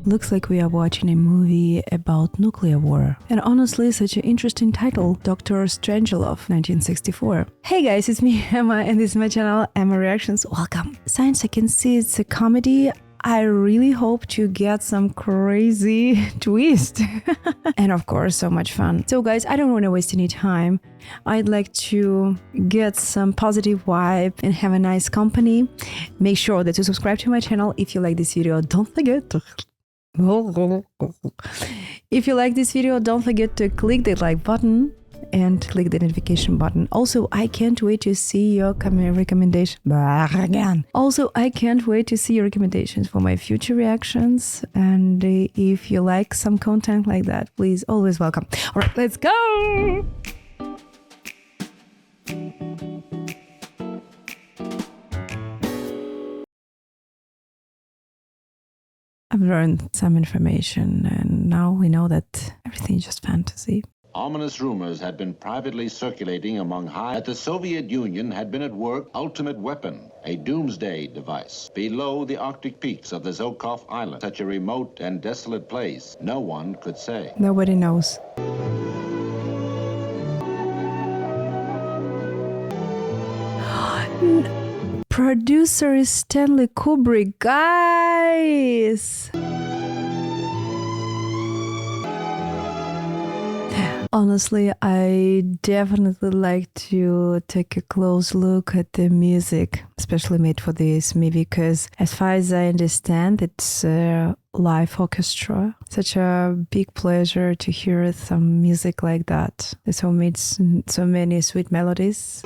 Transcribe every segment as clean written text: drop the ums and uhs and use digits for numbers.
Looks like we are watching a movie about nuclear war. And honestly, such an interesting title, Dr. Strangelove, 1964. Hey guys, it's me, Emma, and this is my channel, Emma Reactions. Welcome. Since I can see it's a comedy, I really hope to get some crazy twist. And of course, so much fun. So guys, I don't want to waste any time. I'd like to get some positive vibe and have a nice company. Make sure that you subscribe to my channel if you like this video. Don't forget. If you like this video, don't forget to click the like button and click the notification button. Also, I can't wait to see your recommendations. Also, I can't wait to see your recommendations for my future reactions. And if you like some content like that, please always welcome. All right, let's go. I've learned some information, and now we know that everything is just fantasy. Ominous rumors had been privately circulating among high that the Soviet Union had been at work ultimate weapon, a doomsday device, below the Arctic peaks of the Zokov Island, such a remote and desolate place, no one could say. Nobody knows. Producer is Stanley Kubrick, guys! Honestly, I definitely like to take a close look at the music, especially made for this movie, because as far as I understand, it's a live orchestra. Such a big pleasure to hear some music like that. This song made so many sweet melodies.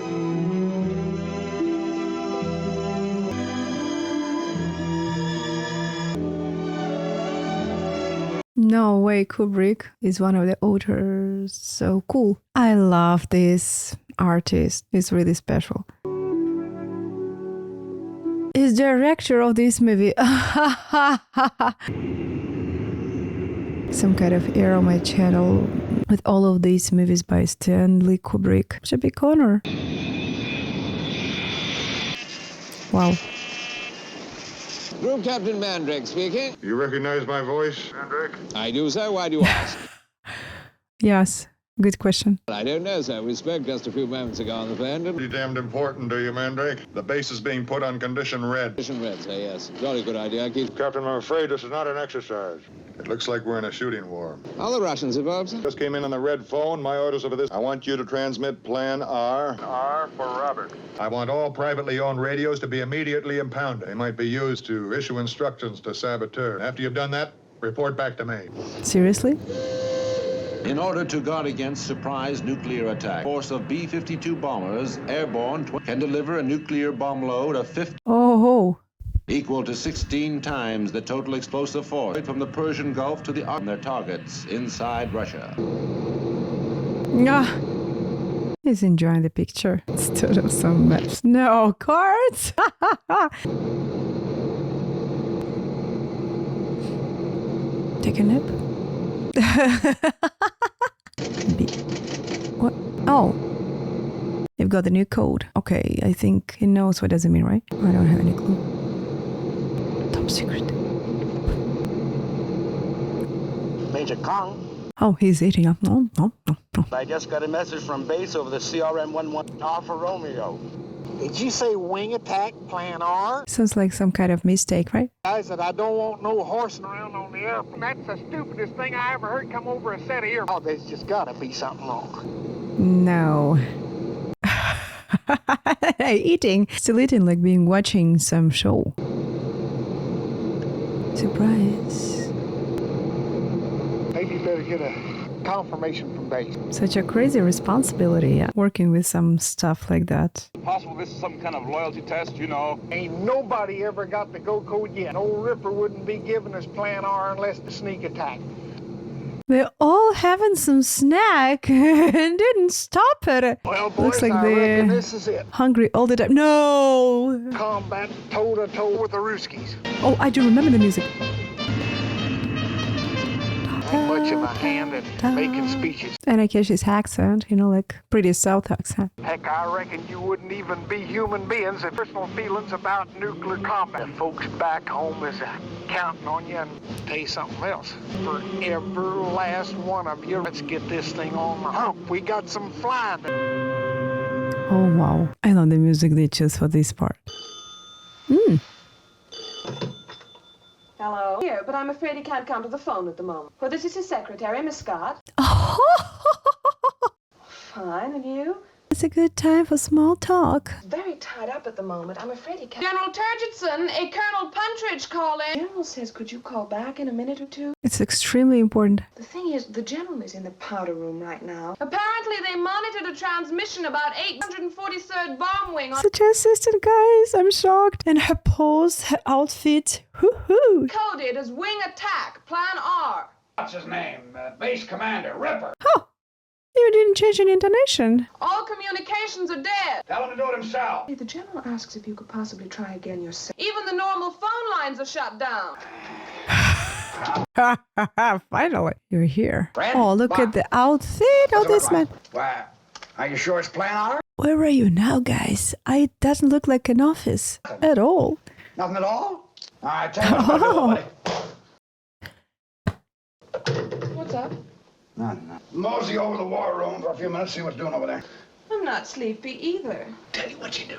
No way, Kubrick is one of the authors. So cool. I love this artist. He's really special. He's director of this movie. Some kind of error on my channel with all of these movies by Stanley Kubrick. Such a big honor. Wow. Group Captain Mandrake speaking. You recognize my voice, Mandrake? I do, sir. Why do you ask? Yes, good question. I don't know, sir. We spoke just a few moments ago on the phone. Pretty damned important to you, Mandrake. The base is being put on condition red. Condition red, sir, yes. Jolly good idea. Captain, I'm afraid this is not an exercise. It looks like we're in a shooting war. Are the Russians involved, sir? Just came in on the red phone. My orders are for this. I want you to transmit Plan R. R for Robert. I want all privately owned radios to be immediately impounded. They might be used to issue instructions to saboteurs. After you've done that, report back to me. Seriously? In order to guard against surprise nuclear attack, a force of B-52 bombers, airborne, can deliver a nuclear bomb load of 50, equal to 16 times the total explosive force from the Persian Gulf to their targets inside Russia. He's enjoying the picture instead of some maps. No, cards! Take a nap? What? Oh. You've got the new code. Okay, I think he knows what does it mean, right? I don't have any clue. Top secret. Major Kong. Oh, he's eating up. No. I just got a message from base over the CRM-11 Alpha Romeo. Did you say wing attack plan R? Sounds like some kind of mistake, right? Guys, that I don't want no horsing around on the airplane. That's the stupidest thing I ever heard come over a set of ear. Oh, there's just gotta be something wrong. No. Still eating like being watching some show. Surprise. Maybe you better get a confirmation from base. Such a crazy responsibility, working with some stuff like that. Possible this is some kind of loyalty test, you know. Ain't nobody ever got the go code yet. Old Ripper wouldn't be giving us plan R unless the sneak attack. They're all having some snack and didn't stop it. Well, boys, looks like I they're reckon this is it. hungry all the time. No! Combat toe-to-toe with the Ruskies. Oh, I do remember the music. Ain't much in the hand and making speeches. And I catch his accent, like pretty South accent. Heck, I reckon you wouldn't even be human beings if personal feelings about nuclear combat. The folks back home is counting on you, and tell you something else. For every last one of you, let's get this thing on the hump. We got some flying. Oh wow, I love the music they choose for this part. Hello. Here, but I'm afraid he can't come to the phone at the moment. Well, this is his secretary, Miss Scott. Fine, and you? It's a good time for small talk. Very tied up at the moment. I'm afraid he can't. General Turgidson, a Colonel Puntridge calling. General says, could you call back in a minute or two? It's extremely important. The thing is, the general is in the powder room right now. Apparently, they monitored a transmission about 843rd Bomb Wing on Such an assistant, guys. I'm shocked. And her pose, her outfit. Woohoo! coded as Wing Attack, Plan R. What's his name? Base Commander Ripper. Oh, you didn't change an intonation. All communications are dead. Tell him to do it himself. Hey, the general asks if you could possibly try again yourself. Even the normal phone lines are shut down. Finally, you're here. Friend? Oh, look at the outfit of this man. Why, are you sure it's Plan R? Where are you now, guys? It doesn't look like an office at all. Nothing at all? All right, tell me what I'm gonna do, buddy. What's up? Nothing. Mosey over the war room for a few minutes, see what's doing over there. I'm not sleepy either. Tell you what you do.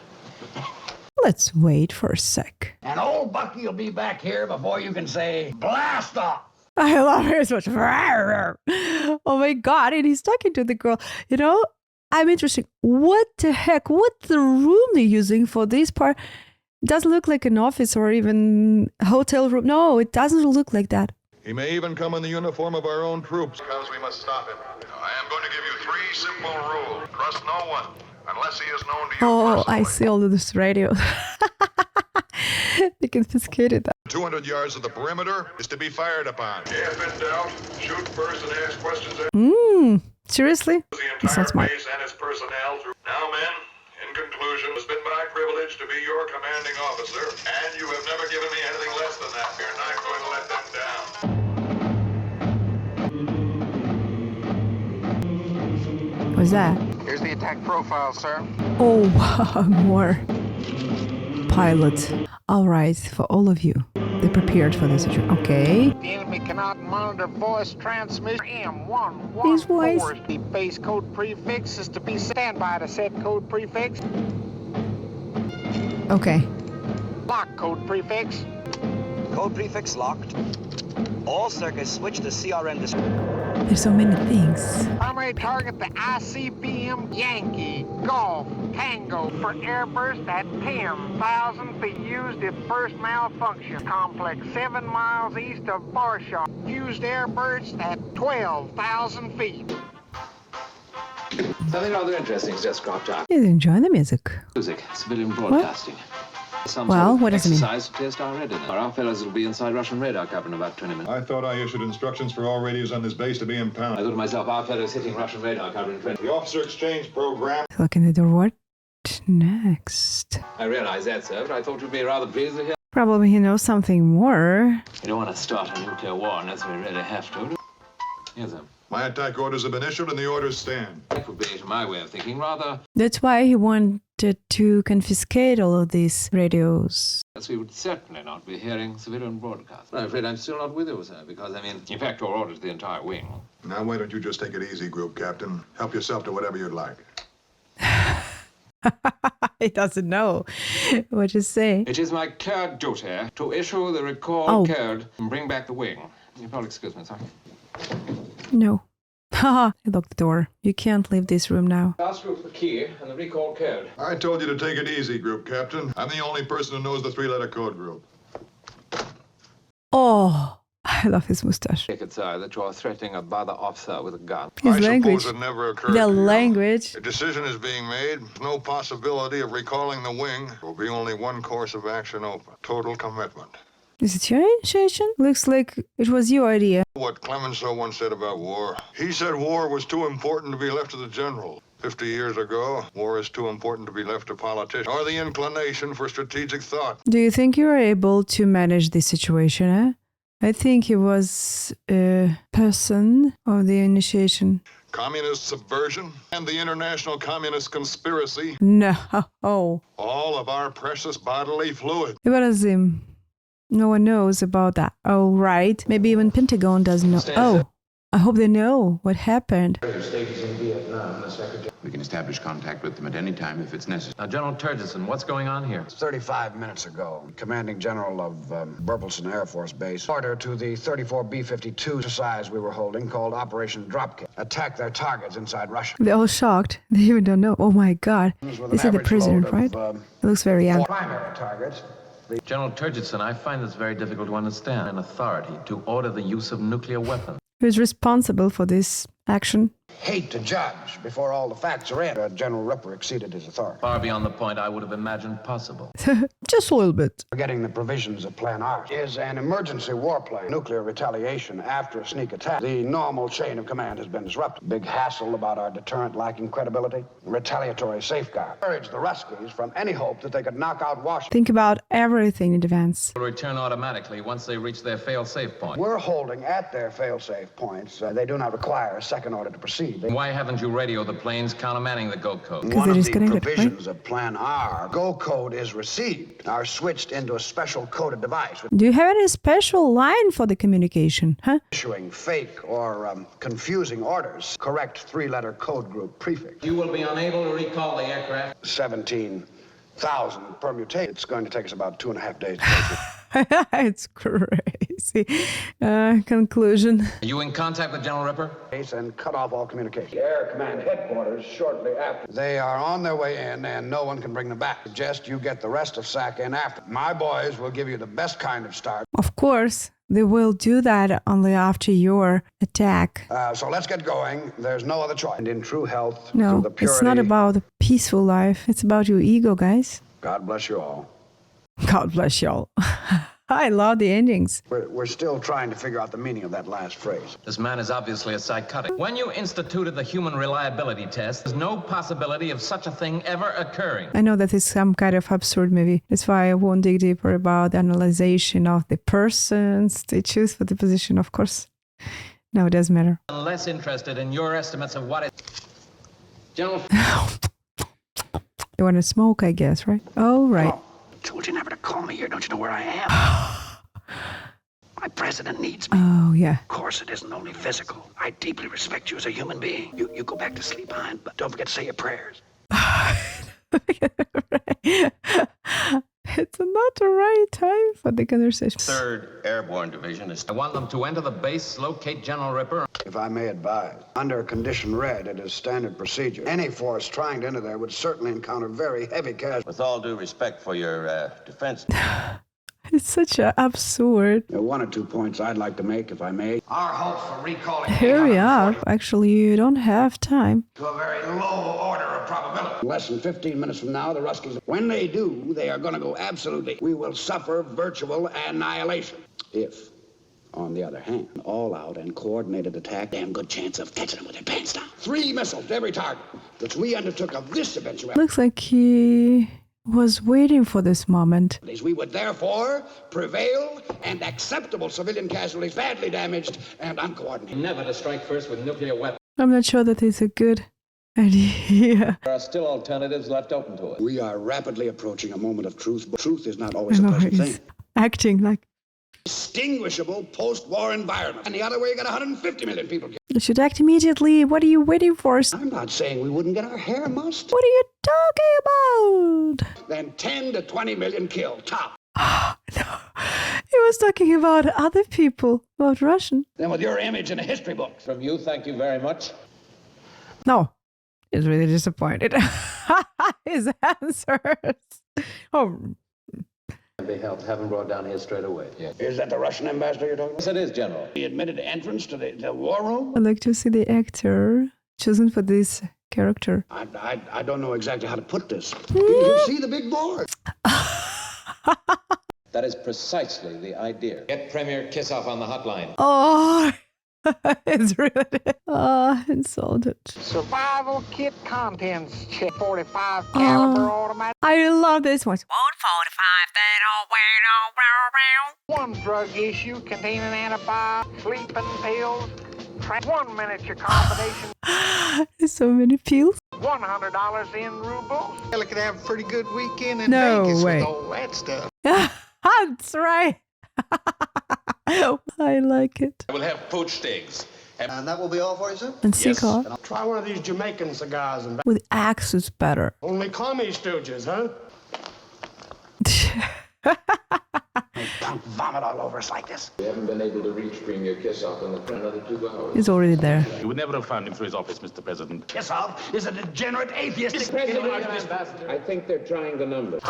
Let's wait for a sec. And old Bucky will be back here before you can say, blast off. I love her so much. Oh my god, and he's talking to the girl. I'm interested. What the heck? What's the room they're using for this part? It doesn't look like an office or even a hotel room. No, it doesn't look like that. He may even come in the uniform of our own troops. Because we must stop him. I am going to give you 3 simple rules. Trust no one, unless he is known to you Oh, personally. I see all of this radio. They confiscated that. 200 yards of the perimeter is to be fired upon. If in doubt, shoot first and ask questions. Seriously? The It's not entire smart. base and its personnel through. Now, men, in conclusion, it's been my privilege to be your commanding officer, and you have never given me anything less than that. You're not going to let them down. What's that? Here's the attack profile, sir. Oh, wow, more pilot. All right, for all of you, they prepared for this situation. Okay. The enemy cannot monitor voice transmission. His voice. M114. The base code prefix is to be standby to set code prefix. Okay. Lock code prefix. Code prefix locked. All circuits switch to CRN. There's so many things. Primary target the ICBM Yankee Golf Tango for airburst at 10,000 feet. Used if first malfunction. Complex 7 miles east of Varshaw. Used airburst at 12,000 feet. Something rather interesting has just cropped up. You enjoy the music. Music, civilian broadcasting. Some Well, sort of what does it mean? exercise to test our readiness. Our fellows will be inside Russian radar cover in about 20 minutes. I thought I issued instructions for all radios on this base to be I impounded. thought to myself, our fellows hitting Russian radar cover in 20 The officer exchange program. Looking at the door. What next? I realize that, sir, but I thought you'd be rather pleased to hear. Probably he knows something more. You don't want to start a nuclear war unless we really have to. Yes, sir. My attack orders have been issued and the orders stand. That would be, to my way of thinking, rather, That's why he wanted to confiscate all of these radios. as we would certainly not be hearing civilian broadcasts. I'm afraid I'm still not with you, sir, because, in fact, your orders the entire wing. Now, why don't you just take it easy, Group Captain? Help yourself to whatever you'd like. He doesn't know what to say. It is my clear duty to issue the recall Oh. code and bring back the wing. You'll probably excuse me, sir. No. Haha, I locked the door. You can't leave this room now. Ask you for the key and the recall code. I told you to take it easy, Group Captain. I'm the only person who knows the 3-letter code group. Oh, I love his mustache. Take it, sir, that you're threatening a brother officer with a gun. His I language. suppose it never occurred The to you. language. A decision is being made. No possibility of recalling the wing. There will be only one course of action open. Total commitment. Is it your initiation? Looks like it was your idea. What Clemenceau once said about war. He said war was too important to be left to the general. 50 years ago, war is too important to be left to politicians or the inclination for strategic thought. Do you think you're able to manage this situation, eh? I think he was a person of the initiation. Communist subversion and the international communist conspiracy. No. All of our precious bodily fluid. Ibarazim. No one knows about that. Oh, right. Maybe even Pentagon doesn't know. Oh, I hope they know what happened. We can establish contact with them at any time if it's necessary. Now, General Turgidson, what's going on here? 35 minutes ago, Commanding General of Burleson Air Force Base ordered to the 34 B-52 exercise we were holding called Operation Dropkick. Attack their targets inside Russia. They're all shocked. They even don't know. Oh my God. This is the president, right? He looks very young. Primary targets. General Turgidson, I find this very difficult to understand. An authority to order the use of nuclear weapons. Who's responsible for this action? Hate to judge before all the facts are in. General Ripper exceeded his authority. Far beyond the point I would have imagined possible. Just a little bit. Forgetting the provisions of Plan R is an emergency warplane, nuclear retaliation after a sneak attack. The normal chain of command has been disrupted. Big hassle about our deterrent lacking credibility. Retaliatory safeguard. Encourage the Ruskies from any hope that they could knock out Washington. Think about everything in advance. Will return automatically once they reach their fail-safe point. We're holding at their fail-safe points. They do not require a second order to proceed. Why haven't you radioed the planes countermanding the Go Code? One of the provisions of Plan R, Go Code is received, are switched into a special coded device. Do you have any special line for the communication, huh? Issuing fake or confusing orders, correct three-letter code group prefix. You will be unable to recall the aircraft. 17,000 permutations. It's going to take us about 2.5 days to take it. It's crazy. Conclusion. Are you in contact with General Ripper? And cut off all communication. Air Command headquarters shortly after. They are on their way in, and no one can bring them back. Suggest you get the rest of SAC in after. My boys will give you the best kind of start. Of course, they will do that only after your attack. So let's get going. There's no other choice. And in true health, no, the purity, it's not about a peaceful life. It's about your ego, guys. God bless you all. God bless y'all. I love the endings. We're still trying to figure out the meaning of that last phrase. This man is obviously a psychotic. When you instituted the human reliability test, there's no possibility of such a thing ever occurring. I know that is some kind of absurd movie. That's why I won't dig deeper about the analyzation of the persons they choose for the position, of course. No, it doesn't matter. I'm less interested in your estimates of what it... General... You want to smoke, I guess, right? Oh, right. Oh, told you never to call me here. Don't you know where I am? My president needs me. Oh, yeah. Of course, it isn't only physical. I deeply respect you as a human being. You go back to sleep, hon, but don't forget to say your prayers. It's not the right time for the conversation. 3rd Airborne Division is... I want them to enter the base, locate General Ripper. If I may advise, under condition red, it is standard procedure. Any force trying to enter there would certainly encounter very heavy casualties. With all due respect for your defense... It's such a absurd. There are 1 or 2 points I'd like to make, if I may. Our hope for recalling... Hurry up. Actually, you don't have time. To a very low order of probability. Less than 15 minutes from now, the Ruskies... When they do, they are going to go absolutely... We will suffer virtual annihilation. If, on the other hand, all-out and coordinated attack, damn good chance of catching them with their pants down. 3 missiles to every target, which we undertook of this eventuality. Looks like he... was waiting for this moment. We would therefore prevail, and acceptable civilian casualties badly damaged and uncoordinated. Never to strike first with nuclear weapons. I'm not sure that is a good idea. There are still alternatives left open to us. We are rapidly approaching a moment of truth, but truth is not always a pleasant thing. Acting like... Distinguishable post-war environment. And the other way, you got 150 million people killed. You should act immediately. What are you waiting for? I'm not saying we wouldn't get our hair mussed. What are you talking about? Then 10 to 20 million killed, top. No. He was talking about other people, about Russian. Then with your image in a history book. From you, thank you very much. No, he's really disappointed. His answers. Oh. They haven't brought down here straight away. Yeah. Is that the Russian ambassador you're talking about? Yes, it is, General. He admitted entrance to the war room? I'd like to see the actor chosen for this character. I don't know exactly how to put this. You see the big board. That is precisely the idea. Get Premier Kissoff on the hotline. Oh, It's really insulted. Survival kit contents check. 45 caliber automatic. I love this one. 1 drug issue containing antibiotics, sleeping pills, 1 miniature combination. There's so many pills. $100 in rubles. Hell, I could have a pretty good weekend in No Vegas way. with all that stuff. That's right. I like it. I will have poached eggs. And that will be all for you, sir? And cigar. Try one of these Jamaican cigars and With axe is better. only commie stooges, huh? Don't vomit all over us like this. We haven't been able to reach Premier Kissoff for another 2 hours. He's already there. You would never have found him through his office, Mr. President. Kissoff is a degenerate atheist. I think they're trying the numbers.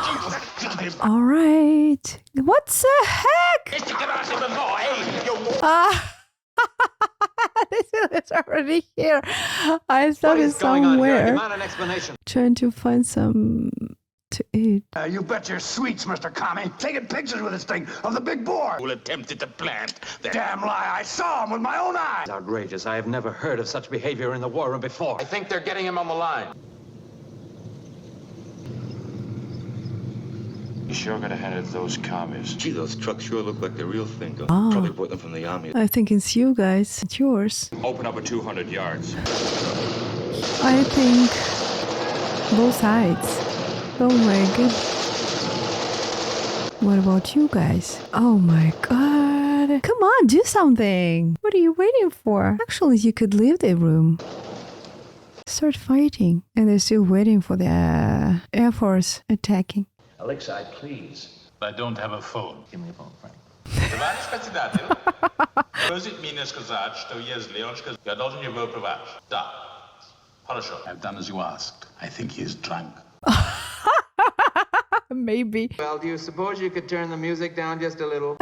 All right. What's the heck? This is already here. I thought it's somewhere. Demand an explanation. Trying to find some to eat. You bet your sweets, Mr. Commie. Taking pictures with this thing of the big boar. Who attempted to plant the... Damn lie, I saw him with my own eyes. It's outrageous. I have never heard of such behavior in the war room before. I think they're getting him on the line. You sure gotta hand it to those commies. Gee, those trucks sure look like the real thing. Oh. Probably bought them from the army. I think it's you guys. It's yours. Open up at 200 yards. I think both sides. Oh my god. What about you guys? Oh my god. Come on, do something. What are you waiting for? Actually, you could leave the room. Start fighting. And they're still waiting for the Air Force attacking. Alexei, please. I don't have a phone. Give me a phone, Frank. Товарищ председатель, просит меня сказать, что есть Леночка, я должен его проводить. Да. Хорошо. I've done as you asked. I think he is drunk. Maybe. Well, do you suppose you could turn the music down just a little?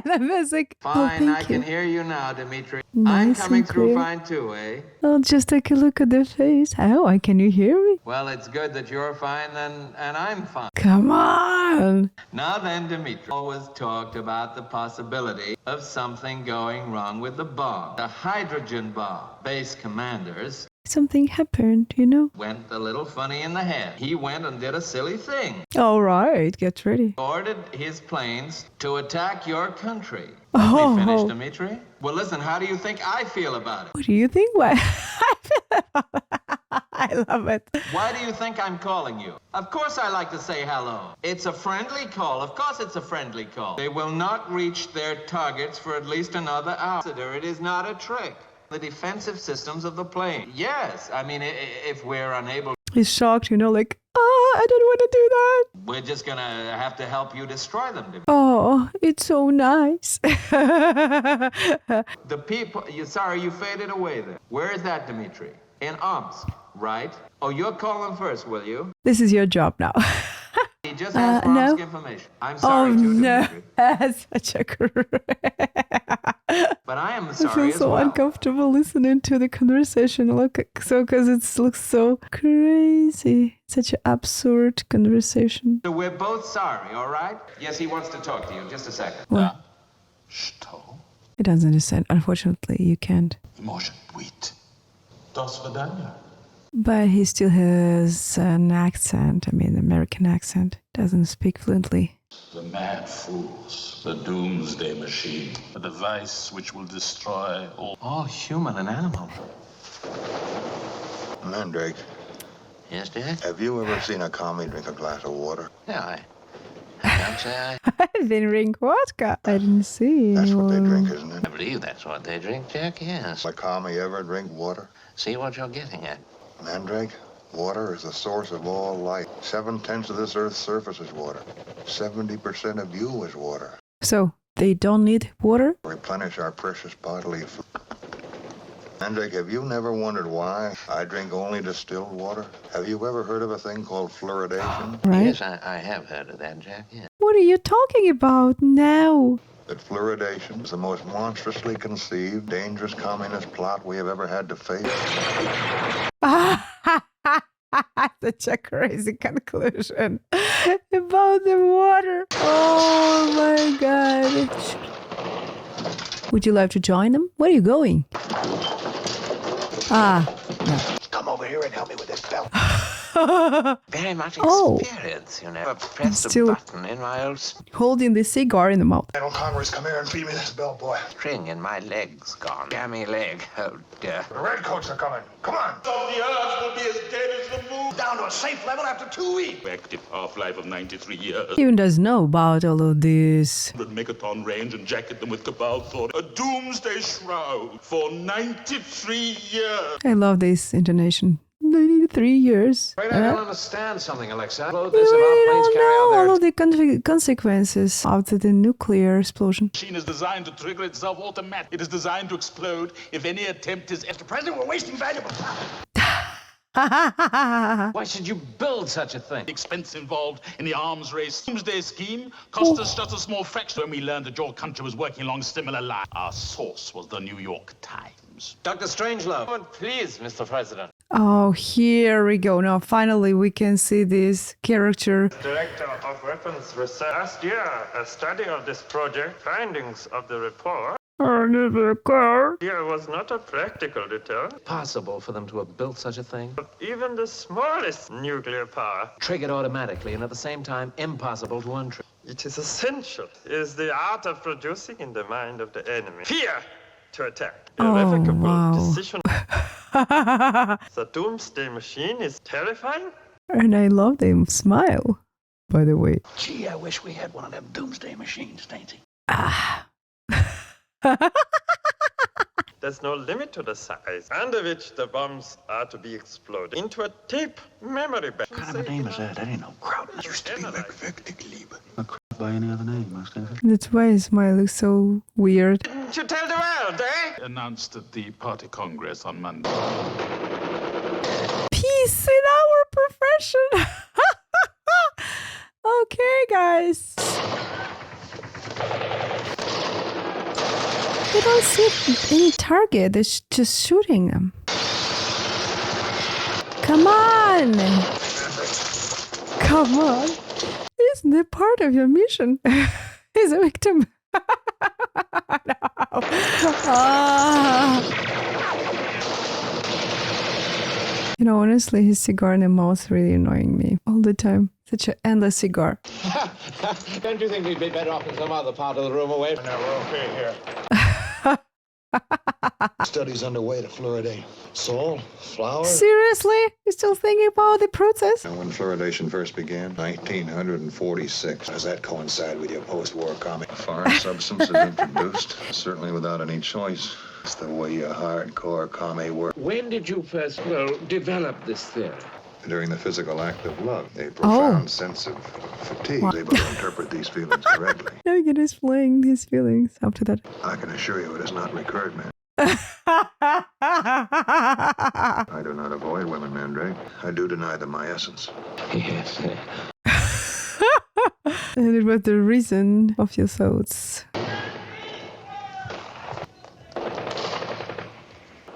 The music. Fine, Oh, I can hear you now, Dimitri. Nice I'm coming and through clear. fine too, eh? I'll just take a look at the face. Oh, can you hear me? Well, it's good that you're fine then, and I'm fine. Come on. Now then, Dimitri always talked about the possibility of something going wrong with the bomb. The hydrogen bomb. Base commanders Something happened, you know? went a little funny in the head. He went and did a silly thing. All right, get ready. Ordered his planes to attack your country. Oh. Let me finish, Dimitri. Well, listen, how do you think I feel about it? What do you think? What? I love it. Why do you think I'm calling you? Of course I like to say hello. It's a friendly call. Of course it's a friendly call. They will not reach their targets for at least another hour. It is not a trick. The defensive systems of the plane. Yes, I mean, if we're unable... He's shocked, you know, like, oh, I don't want to do that. We're just gonna have to help you destroy them, Dimitri. Oh, it's so nice. The people... Sorry, you faded away there. Where is that, Dimitri? In Omsk, right? Oh, you'll call him first, will you? This is your job now. He just asked for no. Omsk information. I'm sorry, Oh, too, no. Dimitri. That's such a But I am I sorry feel as so well. uncomfortable listening to the conversation. Look, so because it looks so crazy, such an absurd conversation. So we're both sorry, all right? Yes, he wants to talk to you. Just a second. Well, Что? he doesn't understand. Unfortunately, you can't. Может быть. До свидания. But he still has an accent. I mean, American accent. Doesn't speak fluently. The mad fools. The Doomsday Machine. A device which will destroy all human and animal. Mandrake, Yes, Dad? have you ever seen a commie drink a glass of water? Yeah, I can't say I... I didn't drink vodka. I didn't see That's what they anyone. drink, isn't it? I believe that's what they drink, Jack, yes. A commie ever drink water? See what you're getting at. Mandrake, water is the source of all life. 7/10 of this Earth's surface is water. 70% of you is water. So, they don't need water? Replenish our precious bodily food. Mandrake, have you never wondered why I drink only distilled water? Have you ever heard of a thing called fluoridation? Right? Yes, I have heard of that, Jack, yeah. What are you talking about now? That fluoridation is the most monstrously conceived, dangerous communist plot we have ever had to face. Such a crazy conclusion about the water. Oh my god. Would you like to join them? Where are you going? Ah, no. Come over here and help me with this belt. Very much Oh. experience, you know. I pressed Still- a button in my old Holding the cigar in the mouth. General Congress, come here and feed me this belt, boy. string and my leg's gone. Jammy leg. Oh, dear. The redcoats are coming. Come on. The earth will be as dead as the moon. Down to a safe level after 2 weeks. Active half-life of 93 years. He even does know about all of this. 100 megaton range and jacket them with cabal thought. A doomsday shroud for 93 years. I love this intonation. 93 years. I don't understand something, Alexa. We really don't know all of the consequences after the nuclear explosion. Machine is designed to trigger itself automatically. It is designed to explode if any attempt is... Mr. President, we're wasting valuable time. Why should you build such a thing? The expense involved in the arms race. Doomsday scheme cost us just a small fraction. When we learned that your country was working along similar lines, our source was the New York Times. Dr. Strangelove. Please, Mr. President. Oh, here we go. Now, finally, we can see this character. Director of Weapons Research. Last year, a study of this project, findings of the report. Here was not a practical deterrent. Possible for them to have built such a thing? Even the smallest nuclear power. Triggered automatically and at the same time impossible to untrigger. It is essential. It is the art of producing in the mind of the enemy fear to attack. Irrevocable wow. decision. The Doomsday Machine is terrifying. And I love them smile, by the way. Gee, I wish we had one of them Doomsday Machines, Dainty. Ah. There's no limit to the size under which the bombs are to be exploded into a tape memory bank. What kind of a name is that? That ain't no crowd. It used to be by any other name, most of it. That's why his smile looks so weird. You tell the world, eh? Announced at the Party Congress on Monday. Peace in our profession. Okay, guys. They don't see any target. They're just shooting them. Come on. Come on. Isn't it part of your mission? He's a victim. No. Ah. You know, honestly, his cigar in the mouth is really annoying me all the time. Such an endless cigar. Don't you think we'd be better off in some other part of the room away from... No, we're okay here. Studies underway to fluoridate soil, flour. Seriously? You're still thinking about the process? And when fluoridation first began, 1946. Does that coincide with your post-war comment? Foreign substance is introduced, certainly without any choice. It's the way your hardcore commie work. When did you first, develop this theory? During the physical act of love, a profound sense of fatigue is able to interpret these feelings correctly. Now he can explain his feelings after that. I can assure you it has not recurred, man. I do not avoid women, Mandrake. I do deny them my essence. Yes. And it was the reason of your thoughts.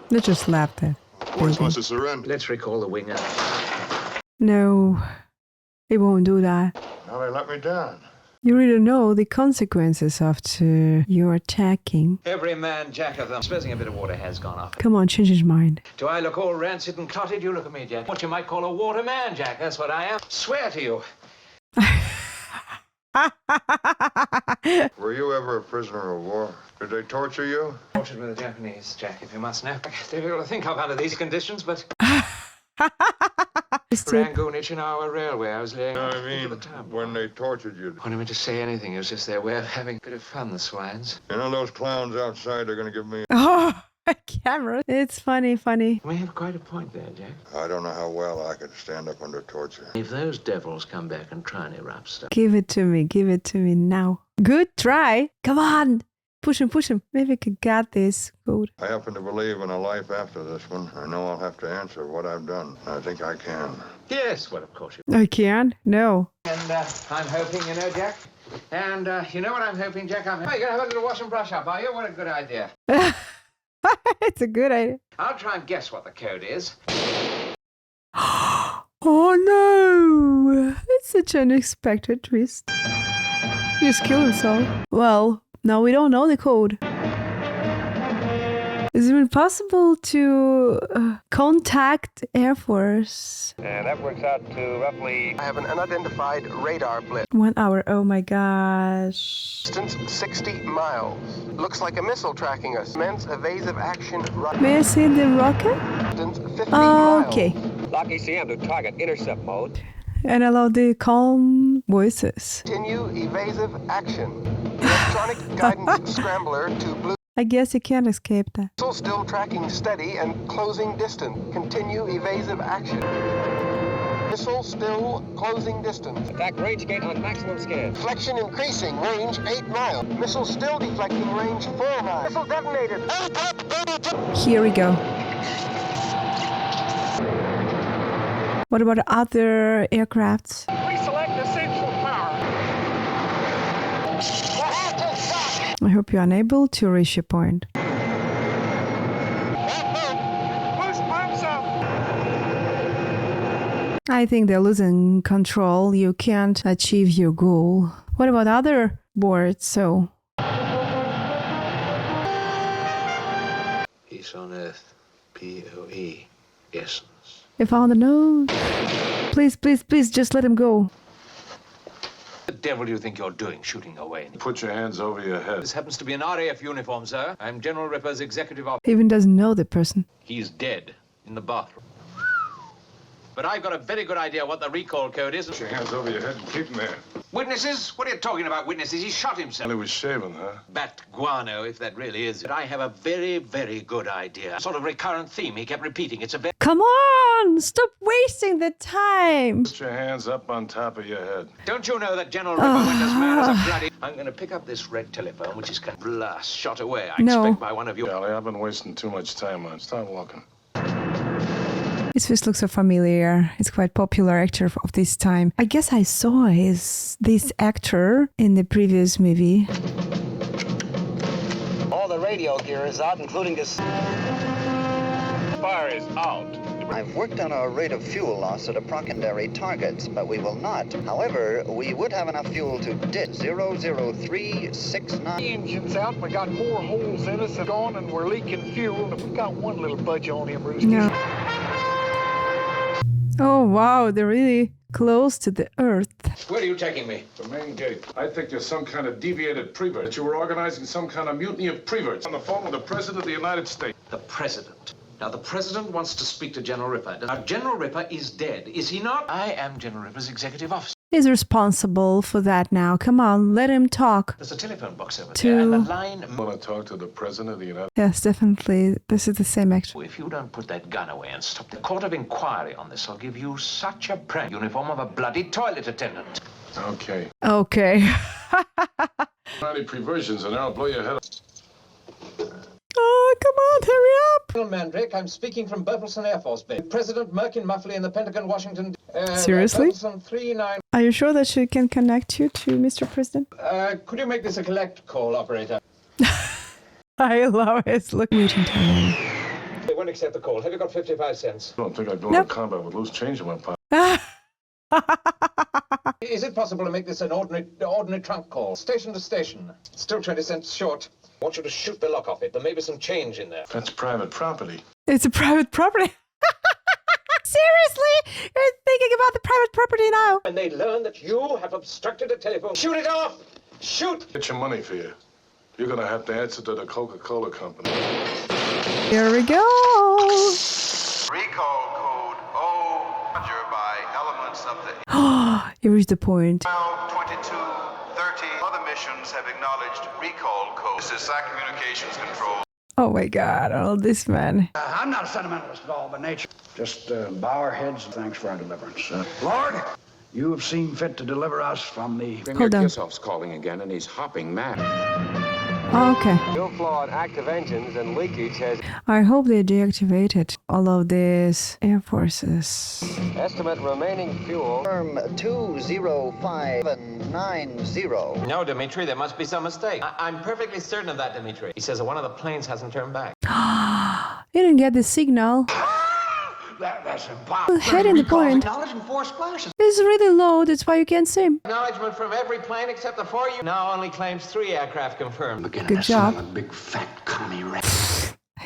Let's just laugh there. We're supposed to surrender. Let's recall the winger. No, he won't do that. Now they let me down. You really know the consequences after you're attacking. Every man jack of them. Supposing a bit of water has gone off. Come on, change his mind. Do I look all rancid and clotted? You look at me, Jack. What you might call a water man, Jack. That's what I am. Swear to you. Were you ever a prisoner of war? Did they torture you? Tortured with the Japanese, Jack, if you must know. Difficult to think of under these conditions, but... Rangoon Ichinawa Railway. I was laying I mean, when they tortured you. I didn't mean to say anything. It was just their way of having a bit of fun, the swines. You know those clowns outside are going to give me... Oh, a camera. It's funny. You may have quite a point there, Jack. I don't know how well I could stand up under torture. If those devils come back and try and erupt stuff... Give it to me now. Good try. Come on. Push him. Maybe I could get this code. I happen to believe in a life after this one. I know I'll have to answer what I've done. I think I can. Yes, well, of course you... I can? No. And I'm hoping, you know, Jack. And you know what I'm hoping, Jack? You're going to have a little wash and brush up, are you? What a good idea. It's a good idea. I'll try and guess what the code is. Oh no! It's such an unexpected twist. He just killed himself. Well, now we don't know the code. Is it possible to contact Air Force? And that works out to roughly... I have an unidentified radar blip. 1 hour. Oh my gosh. Distance 60 miles. Looks like a missile tracking us. Immense evasive action. May I see the rocket? Distance 50 miles. Okay. Lock ECM to target intercept mode. And allow the calm voices. Continue evasive action. Electronic guidance scrambler to blue. I guess you can't escape that. Missile still tracking steady and closing distance. Continue evasive action. Missile still closing distance. Attack range gate on maximum scan. Deflection increasing. Range 8 miles. Missile still deflecting. Range 4 miles. Missile detonated. Here we go. What about other aircrafts? We select essential power. I hope you're unable to reach your point. Push pumps up. I think they're losing control. You can't achieve your goal. What about other boards? So, Peace on Earth. POE. Essence. I found the note. Please, please, please, just let him go. What the devil do you think you're doing, shooting away? Put your hands over your head. This happens to be an RAF uniform, sir. I'm General Ripper's executive officer. He even doesn't know the person. He's dead in the bathroom. But I've got a very good idea what the recall code is. Put your hands over your head and keep them there. Witnesses? What are you talking about, witnesses? He shot himself. Well, he was shaving, huh? Bat guano, if that really is it. I have a very, very good idea. A sort of recurrent theme he kept repeating. It's a very... Come on! Stop wasting the time! Put your hands up on top of your head. Don't you know that General Ripper went as mad as a bloody... I'm going to pick up this red telephone, which is kind of blast, shot away. I expect by one of you... Charlie, I've been wasting too much time on it. Start walking. His face looks so familiar. He's quite popular actor of this time. I guess I saw this actor in the previous movie. All the radio gear is out, including this. Fire is out. I've worked on our rate of fuel loss at approximate targets, but we will not. However, we would have enough fuel to dit 00369. The engine's out. We got more holes in us and gone, and we're leaking fuel. And we got one little budge on him, Rooster. No. Oh wow, they're really close to the Earth. Where are you taking me? The main gate. I think you're some kind of deviated prevert. That you were organizing some kind of mutiny of preverts on the phone with the President of the United States. The President. Now, the President wants to speak to General Ripper. Now, General Ripper is dead, is he not? I am General Ripper's executive officer. He's responsible for that now. Come on, let him talk. There's a telephone box over there, and the line... I want to talk to the President of the United States. Yes, definitely. This is the same actor. If you don't put that gun away and stop the court of inquiry on this, I'll give you such a prank uniform of a bloody toilet attendant. Okay. Okay. 90 perversions and I'll blow your head off. Oh, come on, hurry up! Colonel Mandrake, I'm speaking from Burleson Air Force Base. President Merkin Muffley in the Pentagon, Washington... Seriously? 39. Are you sure that she can connect you to Mr. President? Could you make this a collect call, operator? I love his look. Waiting time. They won't accept the call. Have you got 55 cents? I don't think I'd go into combat with loose change in my pocket. Is it possible to make this an ordinary trunk call? Station to station. Still 20 cents short. I want you to shoot the lock off it. There may be some change in there. That's private property. It's a private property. Seriously? You're thinking about the private property now? And they learn that you have obstructed a telephone. Shoot it off! Shoot! Get your money for you. You're going to have to answer to the Coca-Cola company. Here we go. Recall code O, Roger, by elements of the... You reached the point. 2230. Other missions have acknowledged recall code. This is SAC Communications Control. Oh my God, all this man. I'm not a sentimentalist at all by nature. Just bow our heads and thanks for our deliverance. Lord, you have seen fit to deliver us from the... Hold on. Kissoff's calling again, and he's hopping mad. Oh, okay. Still flawed active engines and leakage has... I hope they deactivated all of these air forces. Estimate remaining fuel. Firm 20590. No, Dimitri, there must be some mistake. I'm perfectly certain of that, Dimitri. He says that one of the planes hasn't turned back. You didn't get the signal. That's impossible. Hitting the point. Knowledge and 4 splashes. It's really low, that's why you can't see him. Acknowledgement from every plane except the 4 you... Now only claims 3 aircraft confirmed. Good job. A big fat commie rat.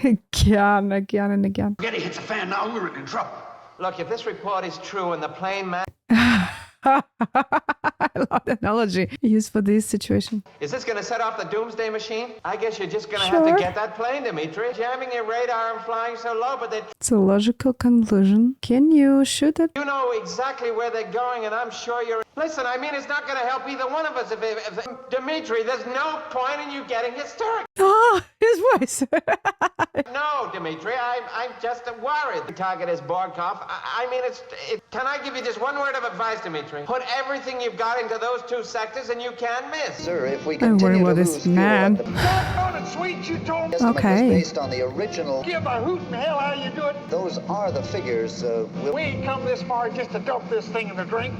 Again and again. Getty hits a fan now, we're in trouble. Look, if this report is true and the plane I love the analogy used for this situation. is this going to set off the Doomsday Machine? I guess you're just going to have to get that plane, Dimitri. Jamming your radar and flying so low, but they... It's a logical conclusion. Can you shoot it? You know exactly where they're going, and I'm sure you're... Listen, I mean, it's not going to help either one of us if Dimitri, there's no point in you getting hysterical. Oh, his voice. No, Dimitri, I'm just worried. The target is Borkov. I mean, can I give you just one word of advice, Dimitri? Put everything you've got into those two sectors and you can't miss. Sir, if we I'm worried continue to about lose this fuel man. at the Sweet, you told me. estimate Okay. was based on the original. Give a hoot in hell how you do it. Those are the figures. We ain't come this far just to dump this thing in the drink.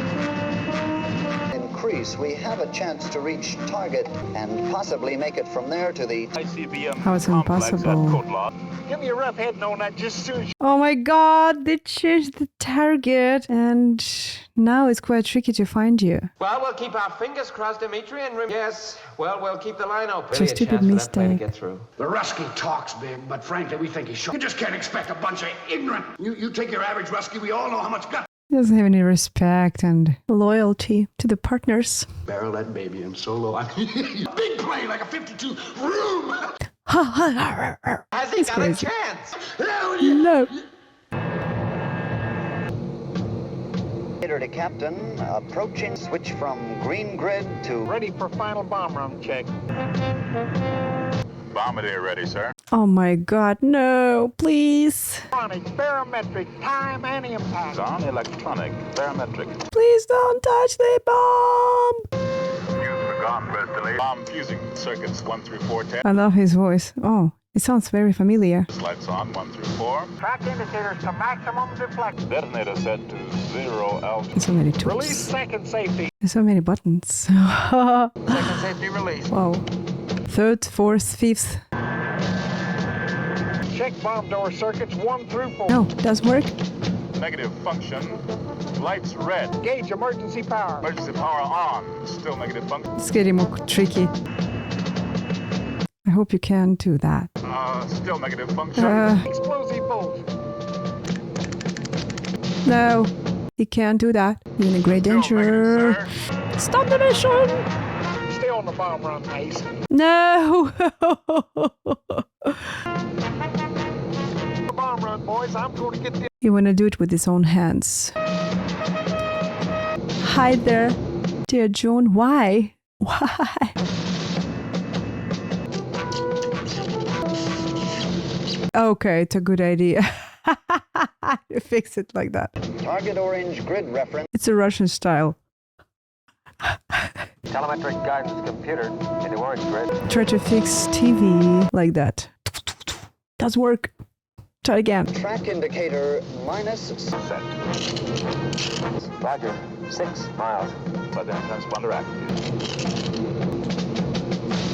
Increase. We have a chance to reach target and possibly make it from there to the ICBM How is it impossible? Give me a rough heading on that just soon as Oh my god, they changed the target and now it's quite tricky to find you. Well, we'll keep our fingers crossed, Dimitri, and yes, well, we'll keep the line open. It's a stupid mistake. Get through. The Rusky talks big, but frankly, we think he's short. You just can't expect a bunch of ignorant. You take your average Rusky, we all know how much gut. He doesn't have any respect and loyalty to the partners. Barrel that baby in so low. Big plane like a 52 room. Has he It's got crazy. a chance? No. to captain, approaching, switch from green grid to ready for final bomb run check. Bombardier ready, sir. Oh my god, no, please. Electronic, barometric, time and impact. On electronic, barometric. Please don't touch the bomb. Bomb fusing circuits 1 through 4 test. I love his voice. Oh, it sounds very familiar. Lights on 1 through 4. Track indicators to maximum deflect. Detonator set to 0 altitude. So many Release tools. second safety. There's so many buttons. Second safety release. Wow. Third, fourth, fifth. Check bomb door circuits 1 through 4. No, doesn't work. Negative function. Lights red. Gauge emergency power. Emergency power on. Still negative function. It's getting more tricky. I hope you can do that. Still negative function. Explosive bolt. No, you can't do that. You're in great danger. Stop the mission! Stay on the bomb run, Mace. No! The bomb run, boys. I'm going to get this. You want to do it with his own hands. Hi there, dear Joan. Why? Why? Okay, it's a good idea. You fix it like that. target orange grid reference. It's a Russian style. Telemetric guidance computer in the orange grid. Try to fix TV like that. Does work. Try again. Track indicator minus set. Roger. 6 miles. Southern transponder active.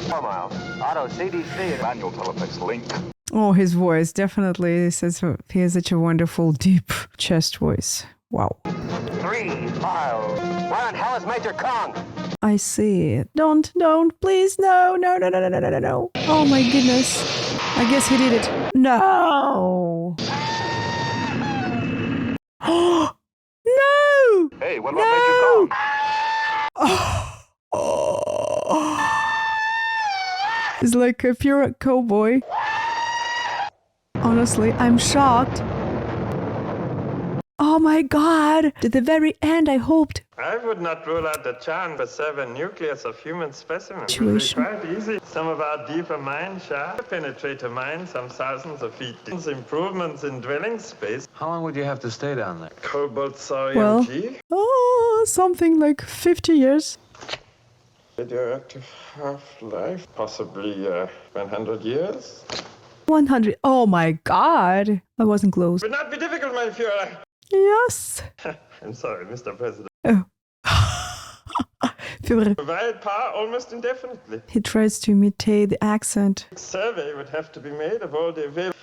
4 miles. Auto CDC. Manual teletext link. Oh, his voice definitely says he has such a wonderful, deep chest voice. Wow. 3 miles. Where in hell is Major Kong? I see it. Don't, please, no. Oh my goodness. I guess he did it. No. Oh, no. Hey, what about Major Kong? Oh. He's like a pure cowboy. Honestly, I'm shocked. Oh my god! To the very end, I hoped. I would not rule out the chance for 7 nucleus of human specimens. It Situation. would be quite easy. Some of our deeper mine shafts penetrate a mine some thousands of feet deep. Improvements in dwelling space. How long would you have to stay down there? Cobalt thorium Well, G. Something like 50 years. Radioactive half-life. Possibly 100 years. 100. Oh my god! I wasn't close. Would not be difficult, my Führer. Yes. I'm sorry, Mr. President. Oh. Führer. Provide power almost indefinitely. He tries to imitate the accent. Survey would have to be made of all the available.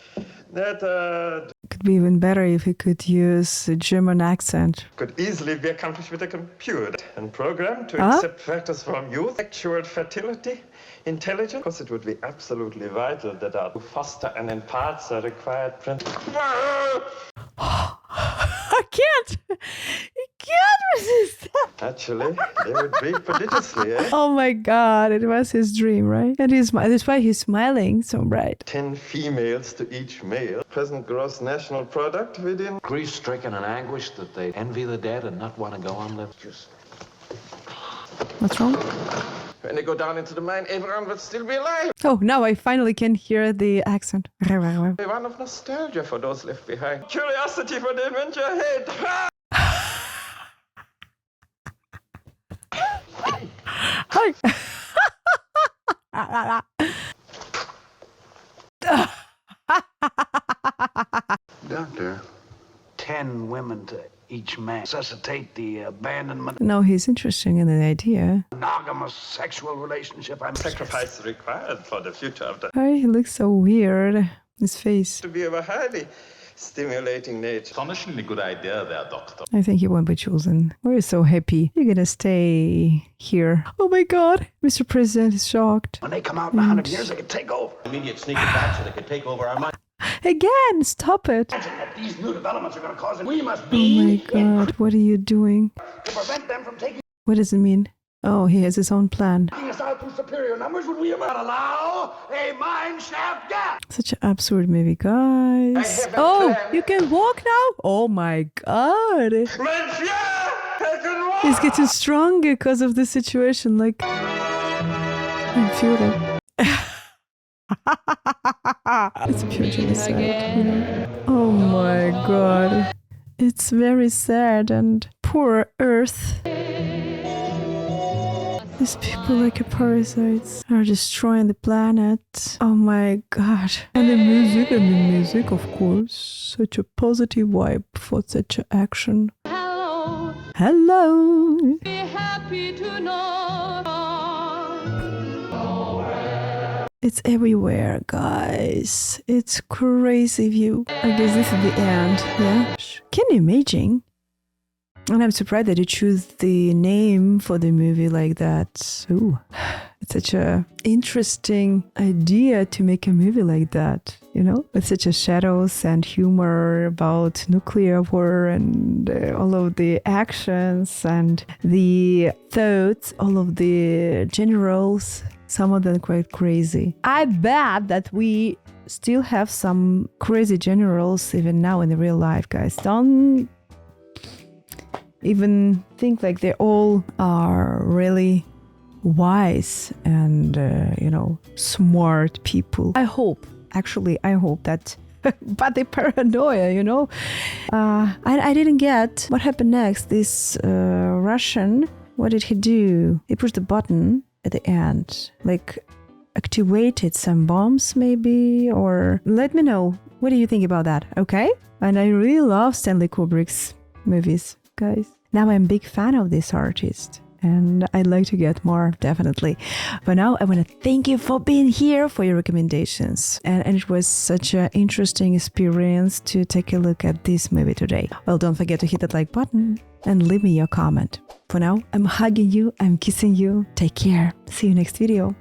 That Could be even better if he could use a German accent. could easily be accomplished with a computer and programmed to accept factors from youth, sexual fertility, intelligent? Of course, it would be absolutely vital that our foster and impart the required I can't! I can't resist! Actually, they would be prodigiously, eh? Oh my god, it was his dream, right? And that's why he's smiling so bright. 10 females to each male. Present gross national product within... Grief-stricken and anguished that they envy the dead and not want to go on living. What's wrong? When they go down into the mine, everyone would still be alive. Oh, now I finally can hear the accent. One of nostalgia for those left behind. Curiosity for the adventure ahead. Hi. Doctor, 10 women to each man necessitate the abandonment. No, he's interested in the idea. Monogamous sexual relationship. I'm Sacrifice required for the future of the... Why he looks so weird? His face. To be of a highly stimulating nature. Astonishingly good idea there, Doctor. I think he won't be chosen. We're so happy. You're gonna stay here. Oh my god, Mr. President is shocked. When they come out in 100 years, they can take over. Immediate sneak attack so they could take over our mind. Again, stop it. Imagine that these new developments are going to cause it. We must Oh be my god, what are you doing? to prevent them from taking What does it mean? Oh, he has his own plan. us out through superior numbers when we not allow a mine shaft gap. Such an absurd movie, guys. Oh, you can walk now? Oh my god. He's getting stronger because of the situation. Like, I feel it. It's pure genocide, you know? Oh my god. It's very sad and poor Earth. These people like parasites are destroying the planet. Oh my god. And the music, of course. Such a positive vibe for such an action. Hello. Hello. Be happy to know. It's everywhere, guys. It's crazy view. I guess this is the end, yeah? Can you imagine? And I'm surprised that you choose the name for the movie like that. Ooh, it's such a interesting idea to make a movie like that, you know? With such a shadows and humor about nuclear war and all of the actions and the thoughts, all of the generals, some of them quite crazy. I bet that we still have some crazy generals even now in the real life, guys. Don't even think like they all are really wise and, smart people. I hope that, but the paranoia, you know. I didn't get what happened next. This Russian, what did he do? He pushed the button at the end, like activated some bombs maybe, or let me know. What do you think about that, okay? And I really love Stanley Kubrick's movies, guys. Now I'm a big fan of this artist and I'd like to get more, definitely. But now I want to thank you for being here, for your recommendations. And it was such an interesting experience to take a look at this movie today. Well, don't forget to hit that like button and leave me your comment. For now, I'm hugging you, I'm kissing you. Take care. See you next video.